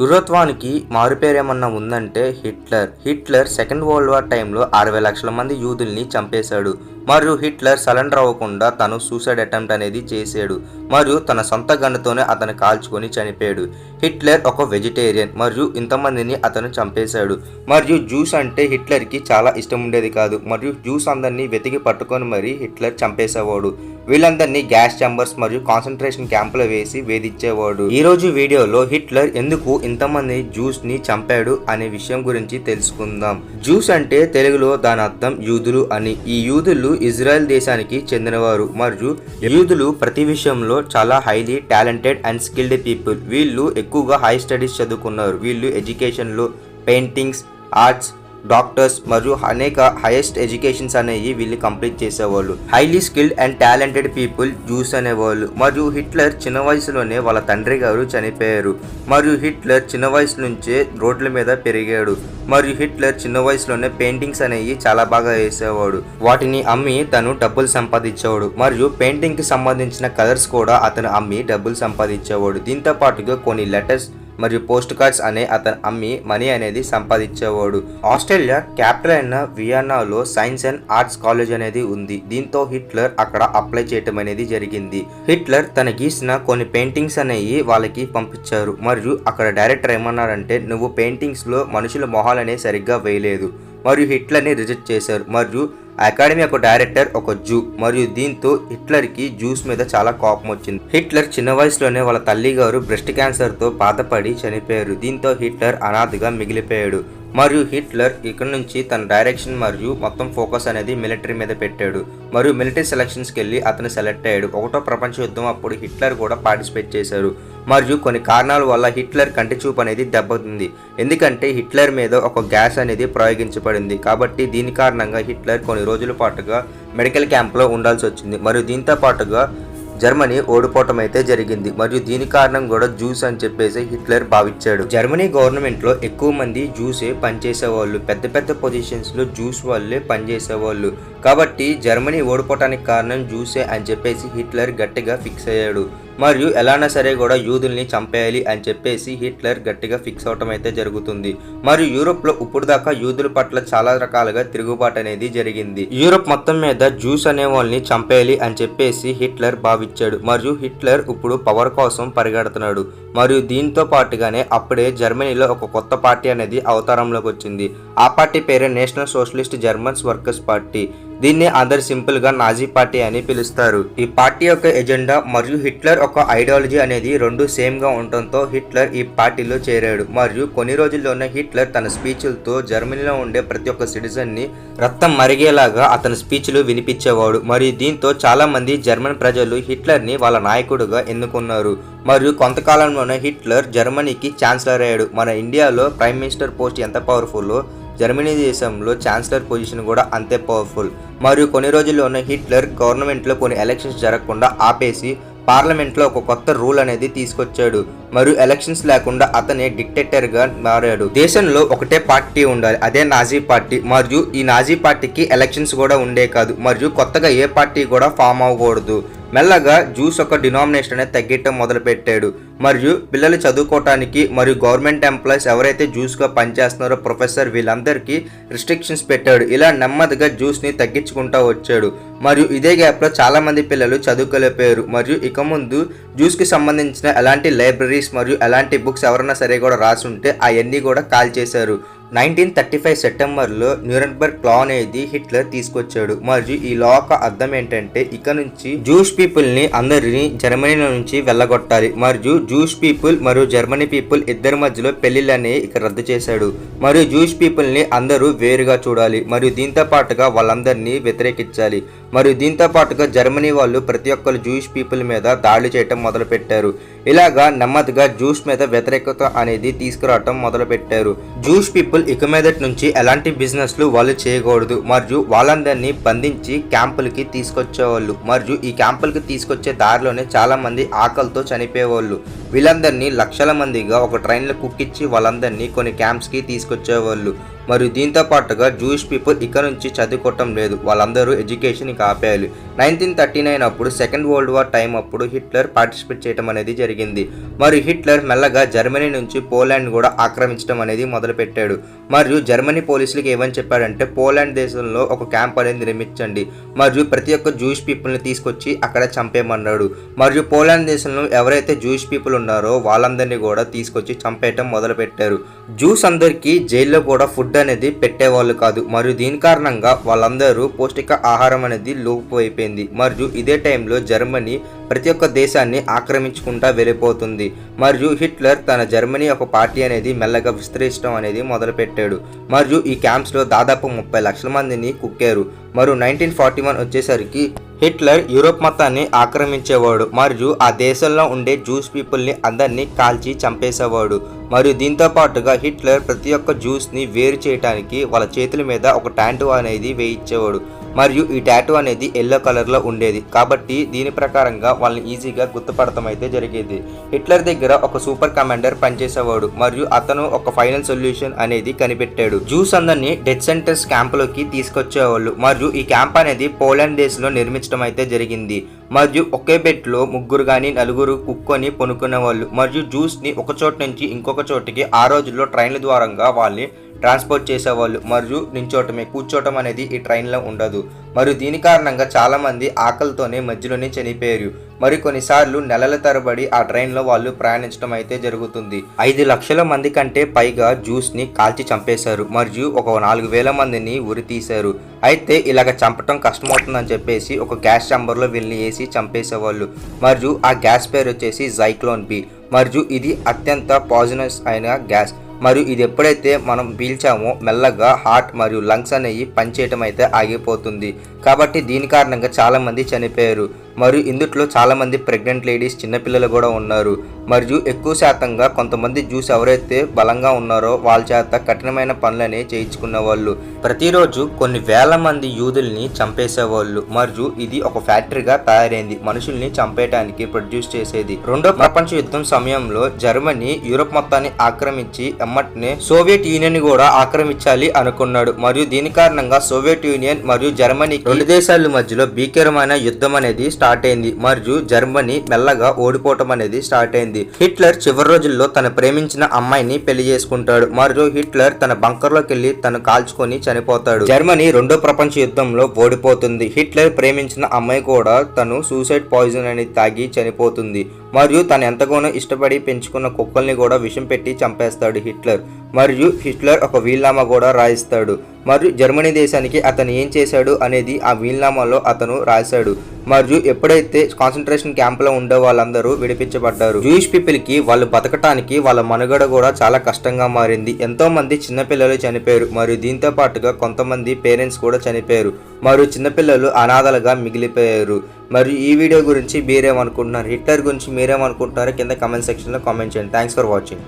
క్రూరత్వానికి మారుపేరేమన్నా ఉందంటే Hitler second world war టైంలో 60 లక్షల మంది యూదుల్ని చంపేశాడు. మరియు హిట్లర్ సరెండర్ అవ్వకుండా తను సూసైడ్ అటెంప్ట్ అనేది చేశాడు. మరియు తన సొంత గన్నుతోనే అతను కాల్చుకొని చనిపోయాడు. హిట్లర్ ఒక వెజిటేరియన్ మరియు ఇంతమందిని అతను చంపేశాడు. మరియు జ్యూస్ అంటే హిట్లర్కి చాలా ఇష్టం ఉండేది కాదు. మరియు జ్యూస్ అందరినీ వెతికి పట్టుకొని మరీ హిట్లర్ చంపేసేవాడు. వీళ్ళందరినీ గ్యాస్ ఛాంబర్స్ మరియు కాన్సన్ట్రేషన్ క్యాంపులో వేసి వేధించేవాడు. ఈ రోజు వీడియోలో హిట్లర్ ఎందుకు ఇంతమంది జ్యూస్ ని చంపాడు అనే విషయం గురించి తెలుసుకుందాం. జ్యూస్ అంటే తెలుగులో దాని అర్థం యూదులు అని. ఈ యూదులు ఇజ్రాయెల్ దేశానికి చెందినవారు మరియు యూదులు ప్రతి విషయంలో చాలా highly talented and skilled people. వీళ్ళు ఎక్కువగా హై స్టడీస్ చదువుకున్నారు. వీళ్ళు ఎడ్యుకేషన్ లో పెయింటింగ్స్, ఆర్ట్స్, డాక్టర్స్ మరియు అనేక హైయెస్ట్ ఎడ్యుకేషన్స్ అనేవి వీళ్ళు కంప్లీట్ చేసేవాళ్ళు. Highly skilled and talented people juice అనేవాళ్ళు. మరియు హిట్లర్ చిన్న వయసులోనే వాళ్ళ తండ్రి గారు చనిపోయారు. మరియు హిట్లర్ చిన్న వయసు నుంచే రోడ్ల మీద పెరిగాడు. మరియు హిట్లర్ చిన్న వయసులోనే పెయింటింగ్స్ అనేవి చాలా బాగా వేసేవాడు. వాటిని అమ్మి తను డబ్బులు సంపాదించేవాడు. మరియు పెయింటింగ్ కి సంబంధించిన కలర్స్ కూడా అతను అమ్మి డబ్బులు సంపాదించేవాడు. దీంతో పాటుగా కొన్ని లెటర్స్ మరియు పోస్ట్ కార్డ్స్ అనే అతను అమ్మి మనీ అనేది సంపాదించేవాడు. ఆస్ట్రేలియా క్యాపిటల్ అయిన వియన్నాలో సైన్స్ అండ్ ఆర్ట్స్ కాలేజ్ అనేది ఉంది. దీంతో హిట్లర్ అక్కడ అప్లై చేయటం అనేది జరిగింది. హిట్లర్ తన గీసిన కొన్ని పెయింటింగ్స్ అనేవి వాళ్ళకి పంపించారు. మరియు అక్కడ డైరెక్టర్ ఏమన్నారంటే, నువ్వు పెయింటింగ్స్ లో మనుషుల మొహాలు అనేవి సరిగ్గా వేయలేదు. మరియు హిట్లర్ని రిజెక్ట్ చేశారు. మరియు అకాడమీ యొక్క డైరెక్టర్ ఒక జూ. మరియు దీంతో హిట్లర్కి జ్యూస్ మీద చాలా కోపం వచ్చింది. హిట్లర్ చిన్న వయసులోనే వాళ్ళ తల్లి గారు బ్రెస్ట్ క్యాన్సర్తో బాధపడి చనిపోయారు. దీంతో హిట్లర్ అనాథగా మిగిలిపోయాడు. మరియు హిట్లర్ ఇక్కడ నుంచి తన డైరెక్షన్ మరియు మొత్తం ఫోకస్ అనేది మిలిటరీ మీద పెట్టాడు. మరియు మిలిటరీ సెలక్షన్స్కి వెళ్ళి అతను సెలెక్ట్ అయ్యాడు. ఒకటో ప్రపంచ యుద్ధం అప్పుడు హిట్లర్ కూడా పార్టిసిపేట్ చేశారు. మరియు కొన్ని కారణాల వల్ల హిట్లర్ కంటి చూపు అనేది దెబ్బతింది. ఎందుకంటే హిట్లర్ మీద ఒక గ్యాస్ అనేది ప్రయోగించబడింది. కాబట్టి దీని కారణంగా హిట్లర్ కొన్ని రోజుల పాటుగా మెడికల్ క్యాంప్లో ఉండాల్సి వచ్చింది. మరియు దీంతో పాటుగా జర్మనీ ఓడిపోవటం అయితే జరిగింది. మరియు దీని కారణం కూడా జ్యూస్ అని చెప్పేసి హిట్లర్ భావించాడు. జర్మనీ గవర్నమెంట్ లో ఎక్కువ మంది జ్యూసే పనిచేసేవాళ్ళు. పెద్ద పెద్ద పొజిషన్స్ లో జ్యూస్ వాళ్ళే పనిచేసేవాళ్ళు. కాబట్టి జర్మనీ ఓడిపోవటానికి కారణం జ్యూసే అని చెప్పేసి హిట్లర్ గట్టిగా ఫిక్స్ అయ్యాడు. మరియు ఎలానా సరే కూడా యూదుల్ని చంపేయాలి అని చెప్పేసి హిట్లర్ గట్టిగా ఫిక్స్ అవటం అయితే జరుగుతుంది. మరియు యూరోప్ లో ఇప్పుడు దాకా యూదుల పట్ల చాలా రకాలుగా తిరుగుబాటు అనేది జరిగింది. యూరోప్ మొత్తం మీద జ్యూస్ అనే వాళ్ళని చంపేయాలి అని చెప్పేసి హిట్లర్ భావించాడు. మరియు హిట్లర్ ఇప్పుడు పవర్ కోసం పరిగెడుతున్నాడు. మరియు దీంతో పాటుగానే అప్పుడే జర్మనీలో ఒక కొత్త పార్టీ అనేది అవతారంలోకి వచ్చింది. ఆ పార్టీ పేరే national socialist Germans workers party. దీన్ని అందరు సింపుల్ గా నాజీ పార్టీ అని పిలుస్తారు. ఈ పార్టీ యొక్క ఎజెండా మరియు హిట్లర్ ఒక ఐడియాలజీ అనేది రెండు సేమ్ గా ఉండటంతో హిట్లర్ ఈ పార్టీలో చేరాడు. మరియు కొన్ని రోజుల్లోనే హిట్లర్ తన స్పీచ్లతో జర్మనీలో ఉండే ప్రతి ఒక్క సిటిజన్ ని రక్తం మరిగేలాగా అతని స్పీచ్లు వినిపించేవాడు. మరియు దీంతో చాలా మంది జర్మన్ ప్రజలు హిట్లర్ ని వాళ్ళ నాయకుడుగా ఎన్నుకున్నారు. మరియు కొంతకాలంలోనే హిట్లర్ జర్మనీకి ఛాన్సలర్ అయ్యాడు. మన ఇండియాలో ప్రైమ్ మినిస్టర్ పోస్ట్ ఎంత పవర్ఫుల్, జర్మనీ దేశంలో ఛాన్సలర్ పొజిషన్ కూడా అంతే పవర్ఫుల్. మరియు కొన్ని రోజుల్లోనే హిట్లర్ గవర్నమెంట్లో కొన్ని ఎలక్షన్స్ జరగకుండా ఆపేసి పార్లమెంట్లో ఒక కొత్త రూల్ అనేది తీసుకొచ్చాడు. మరియు ఎలక్షన్స్ లేకుండా అతనే డిక్టేటర్ గా మారాడు. దేశంలో ఒకటే పార్టీ ఉండాలి, అదే నాజీ పార్టీ. మరియు ఈ నాజీ పార్టీకి ఎలక్షన్స్ కూడా ఉండే కాదు. మరియు కొత్తగా ఏ పార్టీ కూడా ఫామ్ అవ్వకూడదు. మెల్లగా జ్యూస్ ఒక డినామినేషన్ అనేది తగ్గటం మొదలు పెట్టాడు. మరియు పిల్లలు చదువుకోవటానికి మరియు గవర్నమెంట్ ఎంప్లాయీస్ ఎవరైతే జ్యూస్గా పనిచేస్తున్నారో ప్రొఫెసర్ వీళ్ళందరికీ రిస్ట్రిక్షన్స్ పెట్టాడు. ఇలా నెమ్మదిగా జ్యూస్ని తగ్గించుకుంటూ వచ్చాడు. మరియు ఇదే గ్యాప్లో చాలా మంది పిల్లలు చదువుకోలేకపోయారు. మరియు ఇక ముందు జ్యూస్కి సంబంధించిన ఎలాంటి లైబ్రరీస్ మరియు ఎలాంటి బుక్స్ ఎవరైనా సరే కూడా రాసి ఉంటే అవన్నీ కూడా కాల్ చేశారు. 1935 సెప్టెంబర్లో న్యూరెంబర్గ్ లా అనేది హిట్లర్ తీసుకొచ్చాడు. మరియు ఈ లా యొక్క అర్థం ఏంటంటే ఇక నుంచి జూష్ పీపుల్ ని అందరినీ జర్మనీ నుంచి వెళ్ళగొట్టాలి. మరియు జూష్ పీపుల్ మరియు జర్మనీ పీపుల్ ఇద్దరి మధ్యలో పెళ్లిళ్ళని ఇక రద్దు చేశాడు. మరియు జూష్ పీపుల్ ని అందరూ వేరుగా చూడాలి. మరియు దీంతో పాటుగా వాళ్ళందరినీ వ్యతిరేకించాలి. మరియు దీంతో పాటుగా జర్మనీ వాళ్ళు ప్రతి ఒక్కరు జూయిష్ పీపుల్ మీద దాడులు చేయటం మొదలు పెట్టారు. ఇలాగా నెమ్మదిగా జూస్ మీద వ్యతిరేకత అనేది తీసుకురావటం మొదలు పెట్టారు. జూష్ పీపుల్ ఇక మీదటి నుంచి ఎలాంటి బిజినెస్లు వాళ్ళు చేయకూడదు. మరియు వాళ్ళందరినీ బంధించి క్యాంపులకి తీసుకొచ్చేవాళ్ళు. మరియు ఈ క్యాంపులకి తీసుకొచ్చే దారిలోనే చాలా మంది ఆకలితో చనిపోయేవాళ్ళు. వీళ్ళందరినీ లక్షల మందిగా ఒక ట్రైన్లో కుక్కిచ్చి వాళ్ళందరినీ కొన్ని క్యాంప్స్కి తీసుకొచ్చేవాళ్ళు. మరియు దీంతో పాటుగా జూయిష్ పీపుల్ ఇక్కడ నుంచి చదువుకోవటం లేదు, వాళ్ళందరూ ఎడ్యుకేషన్ ఇక ఆపేయాలి. 1939 అప్పుడు సెకండ్ వరల్డ్ వార్ టైం అప్పుడు హిట్లర్ పార్టిసిపేట్ చేయడం అనేది జరిగింది. మరియు హిట్లర్ మెల్లగా జర్మనీ నుంచి పోలాండ్ కూడా ఆక్రమించడం అనేది మొదలుపెట్టాడు. మరియు జర్మనీ పోలీసులకు ఏమని చెప్పాడంటే పోలాండ్ దేశంలో ఒక క్యాంప్ అనేది నిర్మించండి మరియు ప్రతి ఒక్క జూయిష్ పీపుల్ని తీసుకొచ్చి అక్కడ చంపేయమన్నాడు. మరియు పోలాండ్ దేశంలో ఎవరైతే జూయిష్ పీపుల్ ఉన్నారో వాళ్ళందరినీ కూడా తీసుకొచ్చి చంపేయటం మొదలుపెట్టారు. జూస్ అందరికీ జైల్లో కూడా ఫుడ్ అనేది పెట్టేవాళ్ళు కాదు. మరియు దీని కారణంగా వాళ్ళందరూ పౌష్టిక ఆహారం అనేది లోపు అయిపోయింది. మరియు ఇదే టైంలో జర్మనీ ప్రతి ఒక్క దేశాన్ని ఆక్రమించుకుంటా వెళ్ళిపోతుంది. మరియు హిట్లర్ తన జర్మనీ ఒక పార్టీ అనేది మెల్లగా విస్తరించడం అనేది మొదలుపెట్టాడు. మరియు ఈ క్యాంప్స్లో దాదాపు 30 లక్షల మందిని కుక్కారు. మరియు 1941 వచ్చేసరికి హిట్లర్ యూరోప్ మొత్తాన్ని ఆక్రమించేవాడు. మరియు ఆ దేశంలో ఉండే జూస్ పీపుల్ని అందరినీ కాల్చి చంపేసేవాడు. మరియు దీంతో పాటుగా హిట్లర్ ప్రతి ఒక్క జ్యూస్ని వేరు చేయడానికి వాళ్ళ చేతుల మీద ఒక టాటూ అనేది వేయించేవాడు. మరియు ఈ టాటూ అనేది ఎల్లో కలర్లో ఉండేది కాబట్టి దీని ప్రకారంగా వాళ్ళని ఈజీగా గుర్తుపడటం అయితే జరిగేది. హిట్లర్ దగ్గర ఒక సూపర్ కమాండర్ పనిచేసేవాడు మరియు అతను ఒక ఫైనల్ సొల్యూషన్ అనేది కనిపెట్టాడు. జ్యూస్ అందరినీ డెత్ సెంటర్స్ క్యాంపులోకి తీసుకొచ్చేవాళ్ళు. మరియు ఈ క్యాంప్ అనేది పోలాండ్ దేశంలో నిర్మించడం అయితే జరిగింది. మరియు ఒకే బెడ్లో 3 కానీ 4 కుక్కొని పొనుకునే వాళ్ళు. మరియు జ్యూస్ని ఒక చోటు నుంచి ఇంకొక చోటికి ఆ రోజుల్లో ట్రైన్ల ద్వారంగా వాళ్ళని ట్రాన్స్పోర్ట్ చేసేవాళ్ళు. మరియు నించోటమే, కూర్చోటం అనేది ఈ ట్రైన్లో ఉండదు. మరియు దీని కారణంగా చాలామంది ఆకలితోనే మధ్యలోనే చనిపోయారు. మరి కొన్నిసార్లు నెలల తరబడి ఆ ట్రైన్లో వాళ్ళు ప్రయాణించడం అయితే జరుగుతుంది. 5 లక్షల మంది కంటే పైగా జ్యూస్ని కాల్చి చంపేశారు. మరియు ఒక 4,000 మందిని ఉరి తీశారు. అయితే ఇలాగ చంపటం కష్టమవుతుందని చెప్పేసి ఒక గ్యాస్ ఛాంబర్లో వీళ్ళని వేసి చంపేసేవాళ్ళు. మరియు ఆ గ్యాస్ పేరు వచ్చేసి జైక్లోన్ బి. మరియు ఇది అత్యంత పాయిజనస్ అయిన గ్యాస్. మరియు ఇది ఎప్పుడైతే మనం పీల్చామో మెల్లగా హార్ట్ మరియు లంగ్స్ అనేవి పనిచేయటం అయితే ఆగిపోతుంది. కాబట్టి దీని కారణంగా చాలామంది చనిపోయారు. మరియు ఇందుట్లో చాలామంది ప్రెగ్నెంట్ లేడీస్, చిన్నపిల్లలు కూడా ఉన్నారు. మరియు ఎక్కువ శాతంగా కొంతమంది జ్యూస్ ఎవరైతే బలంగా ఉన్నారో వాళ్ళ చేత కఠినమైన పనులని చేయించుకున్న వాళ్ళు. ప్రతిరోజు కొన్ని వేల మంది యూదుల్ని చంపేసేవాళ్ళు. మరియు ఇది ఒక ఫ్యాక్టరీగా తయారైంది, మనుషుల్ని చంపేయడానికి ప్రొడ్యూస్ చేసేది. రెండో ప్రపంచ యుద్ధం సమయంలో జర్మనీ యూరోప్ మొత్తాన్ని ఆక్రమించి ఎమ్మటనే సోవియట్ యూనియన్ కూడా ఆక్రమించాలి అనుకున్నాడు. మరియు దీని కారణంగా సోవియట్ యూనియన్ మరియు జర్మనీకి 2 దేశాల మధ్యలో భీకరమైన యుద్ధం అనేది స్టార్ట్ అయింది. మరియు జర్మనీ మెల్లగా ఓడిపోవటం అనేది స్టార్ట్ అయింది. హిట్లర్ చివరి రోజుల్లో తన ప్రేమించిన అమ్మాయిని పెళ్లి చేసుకుంటాడు. మరియు హిట్లర్ తన బంకర్లోకి వెళ్లి తను కాల్చుకొని చనిపోతాడు. జర్మనీ 2వ ప్రపంచ యుద్ధంలో ఓడిపోతుంది. హిట్లర్ ప్రేమించిన అమ్మాయి కూడా తను సూసైడ్ పాయిజన్ అనేది తాగి చనిపోతుంది. మరియు తను ఎంతగానో ఇష్టపడి పెంచుకున్న కుక్కల్ని కూడా విషం పెట్టి చంపేస్తాడు హిట్లర్. మరియు హిట్లర్ ఒక వీల్నామా కూడా రాయిస్తాడు. మరియు జర్మనీ దేశానికి అతను ఏం చేశాడు అనేది ఆ వీల్నామాలో అతను రాశాడు. మరియు ఎప్పుడైతే కాన్సన్ట్రేషన్ క్యాంపులో ఉండే వాళ్ళందరూ విడిపించబడ్డారు. జూయిష్ పీపుల్కి వాళ్ళు బతకటానికి వాళ్ళ మనుగడ కూడా చాలా కష్టంగా మారింది. ఎంతో మంది చిన్నపిల్లలు చనిపోయారు. మరియు దీంతో పాటుగా కొంతమంది పేరెంట్స్ కూడా చనిపోయారు. మరియు చిన్నపిల్లలు అనాథలుగా మిగిలిపోయారు. మరియు ఈ వీడియో గురించి మీరేమనుకుంటున్నారు, హిట్లర్ గురించి మీరేమనుకుంటున్నారో కింద కామెంట్ సెక్షన్లో కామెంట్ చేయండి. Thanks for watching.